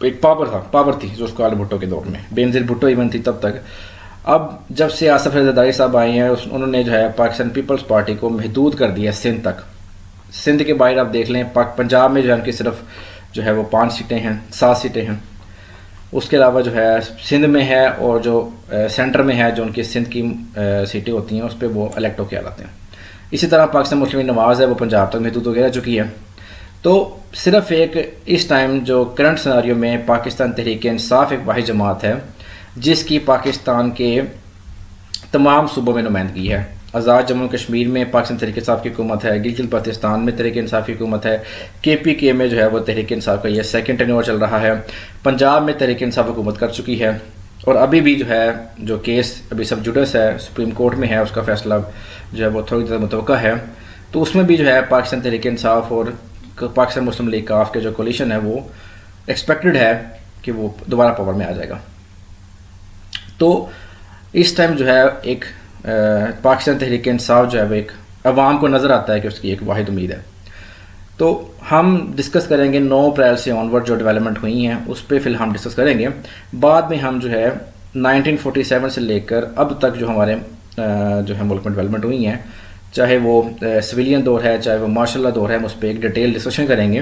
ایک پاور تھی زولفقار علی بھٹو کے دور میں، بینظیر بھٹو ایون تھی تب تک. اب جب سے آصف علی زرداری صاحب آئے ہیں انہوں نے جو ہے پاکستان پیپلز پارٹی کو محدود کر دیا سندھ تک. سندھ کے باہر آپ دیکھ لیں پنجاب میں جو ہے ان کی صرف جو ہے وہ 5 سیٹیں ہیں، 7 سیٹیں ہیں. اس کے علاوہ جو ہے سندھ میں ہے اور جو سینٹر میں ہے جو ان کی سندھ کی سیٹیں ہوتی ہیں اس پہ وہ الیکٹ ہو کے آتے ہیں. اسی طرح پاکستان مسلم لیگ نواز ہے وہ پنجاب تک محدود ہو کے رہ چکی ہے. تو صرف ایک اس ٹائم جو کرنٹ سناریو میں پاکستان تحریک انصاف ایک واحد جماعت ہے جس کی پاکستان کے تمام صوبوں میں نمائندگی ہے. آزاد جموں کشمیر میں پاکستان تحریک انصاف کی حکومت ہے، گلگت بلتستان میں تحریک انصاف کی حکومت ہے، KPK میں جو ہے وہ تحریک انصاف کا یہ 2nd ٹینیور چل رہا ہے، پنجاب میں تحریک انصاف حکومت کر چکی ہے. اور ابھی بھی جو ہے جو کیس ابھی سب جوڈس ہے سپریم کورٹ میں ہے، اس کا فیصلہ جو ہے وہ تھوڑی دیر متوقع ہے. تو اس میں بھی جو ہے پاکستان تحریک انصاف اور پاکستان مسلم لیگ کاف کے جو کولیشن ہے وہ ایکسپیکٹڈ ہے کہ وہ دوبارہ پاور میں آ جائے گا. تو اس ٹائم جو ہے ایک پاکستان تحریک انصاف جو ہے وہ ایک عوام کو نظر آتا ہے کہ اس کی ایک واحد امید ہے. تو ہم ڈسکس کریں گے 9 اپریل سے آنورڈ جو ڈیولپمنٹ ہوئی ہیں اس پہ فی الحال ہم ڈسکس کریں گے. بعد میں ہم جو ہے 1947 سے لے کر اب تک جو ہمارے جو ہے ملک میں ڈیولپمنٹ ہوئی ہیں، چاہے وہ سویلین دور ہے چاہے وہ مارشل لا دور ہے، ہم اس پہ ایک ڈیٹیل ڈسکشن کریں گے.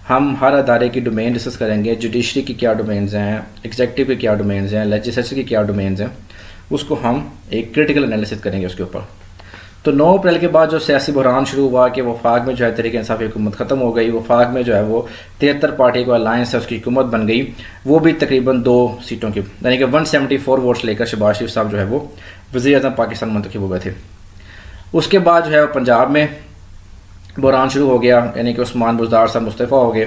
ہم ہر ادارے کی ڈومین ڈسکس کریں گے، جوڈیشری کی کیا ڈومینز ہیں، ایگزیکٹو کی کیا ڈومینز ہیں، لیجسلیچر کی کیا ڈومینز ہیں، اس کو ہم ایک کریٹیکل انالیسس کریں گے اس کے اوپر. تو 9 اپریل کے بعد جو سیاسی بحران شروع ہوا کہ وفاق میں جو ہے تحریک انصاف کی حکومت ختم ہو گئی، وفاق میں جو ہے وہ 73 پارٹی کو الائنس ہے اس کی حکومت بن گئی، وہ بھی تقریباً 2 سیٹوں کی یعنی کہ 174 ووٹس لے کر شہباز شریف صاحب جو ہے وہ وزیر اعظم پاکستان منتخب ہو گئے تھے. اس کے بعد جو ہے پنجاب میں بحران شروع ہو گیا، یعنی کہ عثمان بزدار صاحب مستعفی ہو گئے.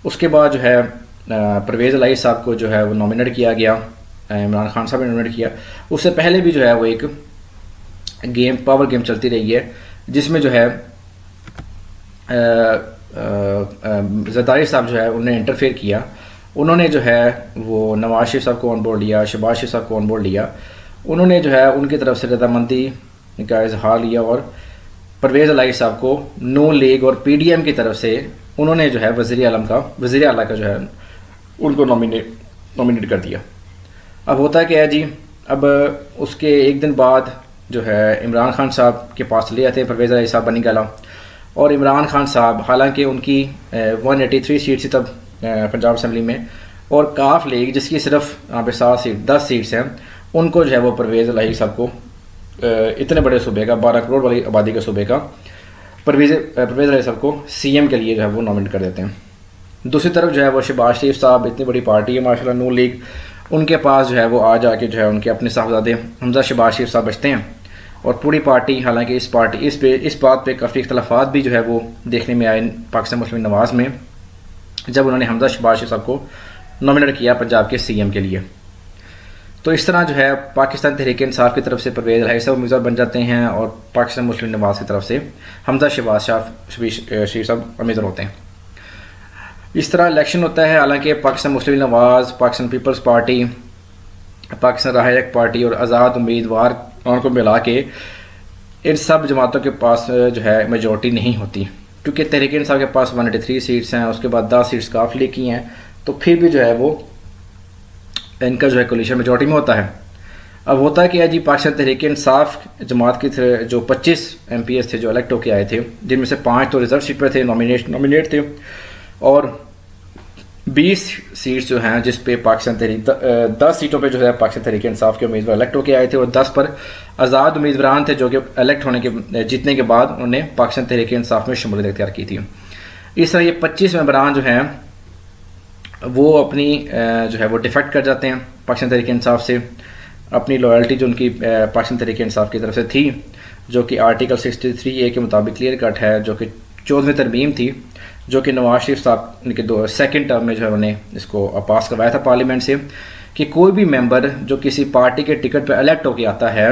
اس کے بعد جو ہے پرویز الہی صاحب کو جو ہے وہ نامنیٹ کیا گیا، عمران خان صاحب نے نامنیٹ کیا. اس سے پہلے بھی جو ہے وہ ایک پاور گیم چلتی رہی ہے جس میں جو ہے زرداری صاحب جو ہے انہوں نے انٹرفیئر کیا. انہوں نے جو ہے وہ نواز شریف صاحب کو آن بورڈ لیا، شہباز شریف صاحب کو آن بورڈ لیا. انہوں نے جو ہے ان کی طرف سے رضامندی کا اظہار لیا اور پرویز الہی صاحب کو نون لیگ اور PDM کی طرف سے انہوں نے جو ہے وزیر اعلیٰ کا جو ہے ان کو نامنیٹ کر دیا. اب ہوتا ہے کہ ہے جی، اب اس کے ایک دن بعد جو ہے عمران خان صاحب کے پاس لے آتے پرویز الہی صاحب بنی گالا. اور عمران خان صاحب حالانکہ ان کی 183 سیٹس تھی تب پنجاب اسمبلی میں، اور کاف لیگ جس کی صرف یہاں پہ 10 سیٹس ہیں، ان کو جو ہے وہ پرویز الہی صاحب کو اتنے بڑے صوبے کا 12 کروڑ والی آبادی کے صوبے کا پرویز الہی صاحب کو CM کے لیے جو ہے وہ نامنیٹ کر دیتے ہیں. دوسری طرف جو ہے وہ شہباز شریف صاحب اتنی بڑی پارٹی ہے ماشاء اللہ نون لیگ، ان کے پاس جو ہے وہ آ جا کے جو ہے ان کے اپنے صاحبزادے حمزہ شہباز شریف صاحب بچتے ہیں. اور پوری پارٹی، حالانکہ اس بات پہ کافی اختلافات بھی جو ہے وہ دیکھنے میں آئے پاکستان مسلم لیگ نواز میں جب انہوں نے حمزہ شہباز شریف صاحب کو نامنیٹ کیا پنجاب کے CM کے لیے. تو اس طرح جو ہے پاکستان تحریک انصاف کی طرف سے پرویز الہی صاحب امیدوار بن جاتے ہیں اور پاکستان مسلم لیگ نواز کی طرف سے حمزہ شہباز شریف صاحب امیدوار ہوتے ہیں. اس طرح الیکشن ہوتا ہے. حالانکہ پاکستان مسلم لیگ نواز، پاکستان پیپلز پارٹی، پاکستان راہ ایک پارٹی اور آزاد امیدوار کو ملا کے ان سب جماعتوں کے پاس جو ہے میجورٹی نہیں ہوتی، کیونکہ تحریک انصاف کے پاس 183 سیٹس ہیں، اس کے بعد 10 سیٹس کاف لیگ کی ہیں. تو پھر بھی جو ہے وہ ان کا جو ہے کولیشن میجورٹی میں ہوتا ہے. اب ہوتا ہے کہ جی پاکستان تحریک انصاف جماعت کی جو 25 MPs تھے جو الیکٹ ہو کے آئے تھے، جن میں سے 5 تو ریزرو سیٹ پہ تھے، نامنیٹ تھے، اور 20 سیٹس جو ہیں جس پہ پاکستان تحریک 10 سیٹوں پہ جو ہے پاکستان تحریک انصاف کے امیدوار الیکٹ ہو کے آئے تھے، اور 10 پر آزاد امیدواران تھے جو کہ الیکٹ ہونے کے جیتنے کے بعد انہوں نے پاکستان تحریک انصاف میں شمولیت اختیار کی تھی. اس طرح یہ 25 ممبران جو ہیں وہ اپنی جو ہے وہ ڈیفیکٹ کر جاتے ہیں پاکستان تحریک انصاف سے. اپنی لوائلٹی جو ان کی پاکستان تحریک انصاف کی طرف سے تھی، جو کہ آرٹیکل 63A کے مطابق کلیئر کٹ ہے، جو کہ 14ویں ترمیم تھی، جو کہ نواز شریف صاحب کے 2nd ٹرم میں جو ہے انہوں نے اس کو پاس کروایا تھا پارلیمنٹ سے، کہ کوئی بھی ممبر جو کسی پارٹی کے ٹکٹ پہ الیکٹ ہو کے آتا ہے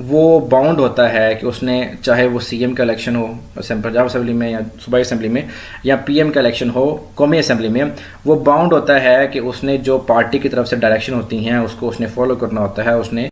وہ باؤنڈ ہوتا ہے کہ اس نے، چاہے وہ CM کا الیکشن ہو پنجاب اسمبلی میں یا صوبائی اسمبلی میں، یا PM کا الیکشن ہو قومی اسمبلی میں، وہ باؤنڈ ہوتا ہے کہ اس نے جو پارٹی کی طرف سے ڈائریکشن ہوتی ہیں اس کو اس نے فالو کرنا ہوتا ہے. اس نے